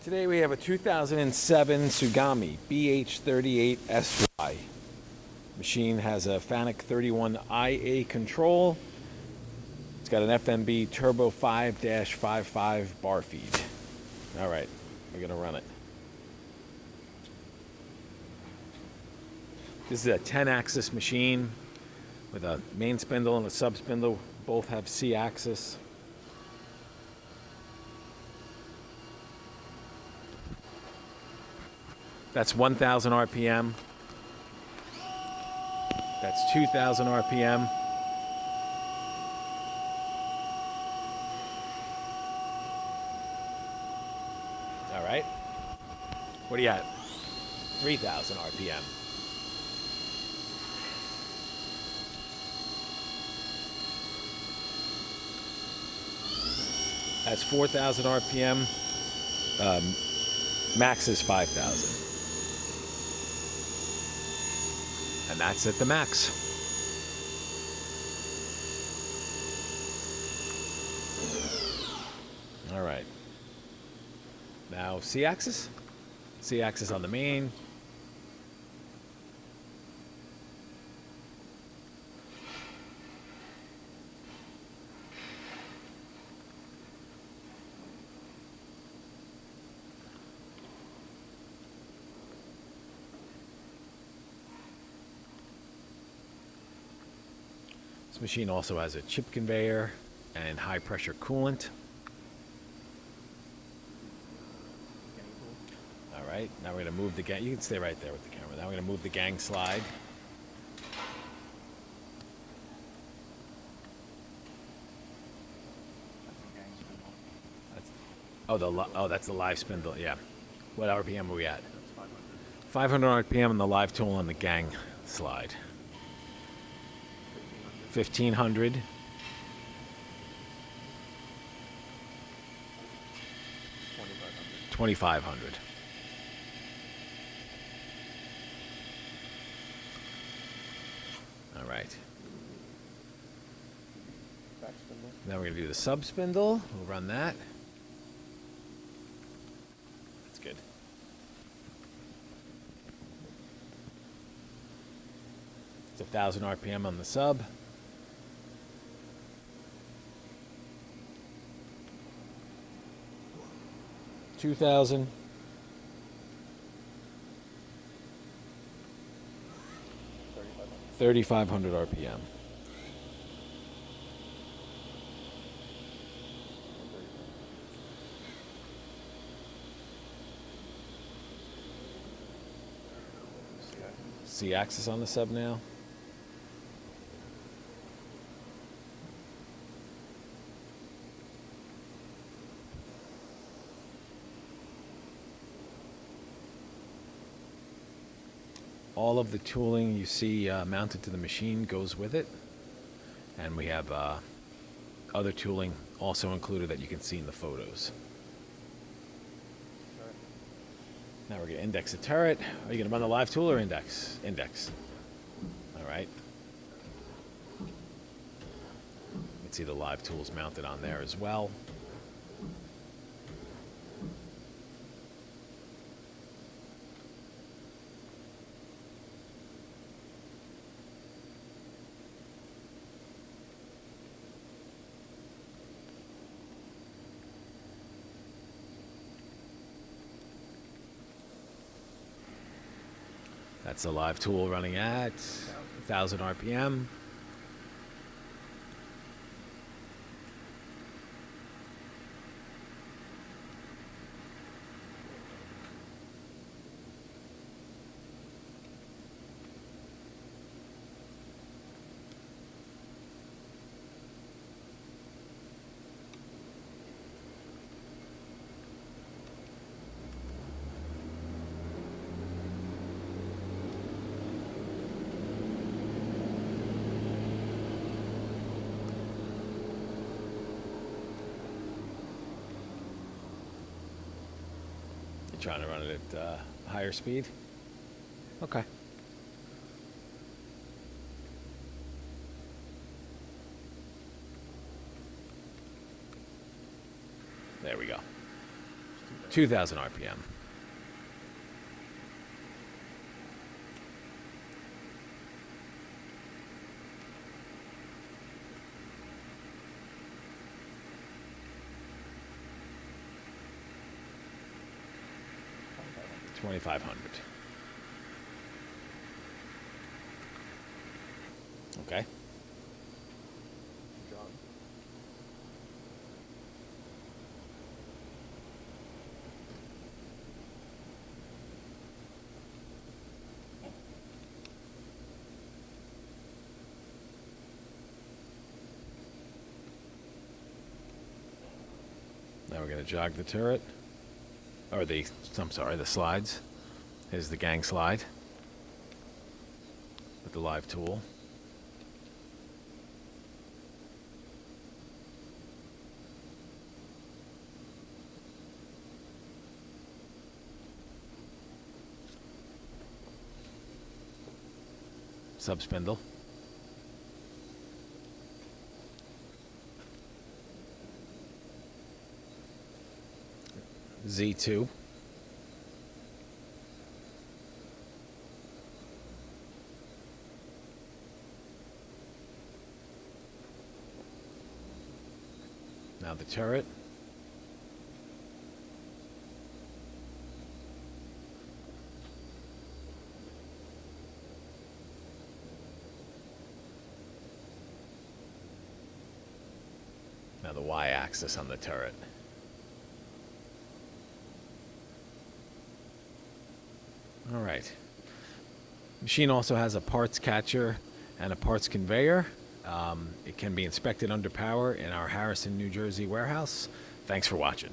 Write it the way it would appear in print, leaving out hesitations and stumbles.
Today we have a 2007 Tsugami BH38SY. Machine has a Fanuc 31IA control. It's got an FMB Turbo 5-55 bar feed. All right, we're gonna run it. This is a 10-axis machine with a main spindle and a sub-spindle. Both have C-axis. That's 1,000 RPM. That's 2,000 RPM. All right. What are you at? 3,000 RPM. That's 4,000 RPM. Max is 5,000. And that's at the max. All right. Now C-axis. C-axis on the main. This machine also has a chip conveyor and high pressure coolant. All right, now we're going to move the gang. You can stay right there with the camera. Now we're going to move the gang slide. That's the live spindle. Yeah. What RPM are we at? 500 RPM on the live tool on the gang slide. 1,500. 2,500. All right. Now we're going to do the sub spindle. We'll run that. That's good. It's 1,000 RPM on the sub. 2,000. 3,500 RPM. C-axis on the sub now. All of the tooling you see mounted to the machine goes with it. And we have other tooling also included that you can see in the photos. Now we're going to index the turret. Are you going to run the live tool or index? Index. All right. You can see the live tools mounted on there as well. That's the live tool running at 1,000 RPM. Trying to run it at higher speed. Okay. There we go. 2,000 RPM. $2,500. Okay. Now we're going to jog the turret, or the slides. Here's the gang slide with the live tool. Sub-Spindle. Z2. Now the turret. Now the Y-axis on the turret. All right. Machine also has a parts catcher and a parts conveyor. It can be inspected under power in our Harrison, New Jersey warehouse. Thanks for watching.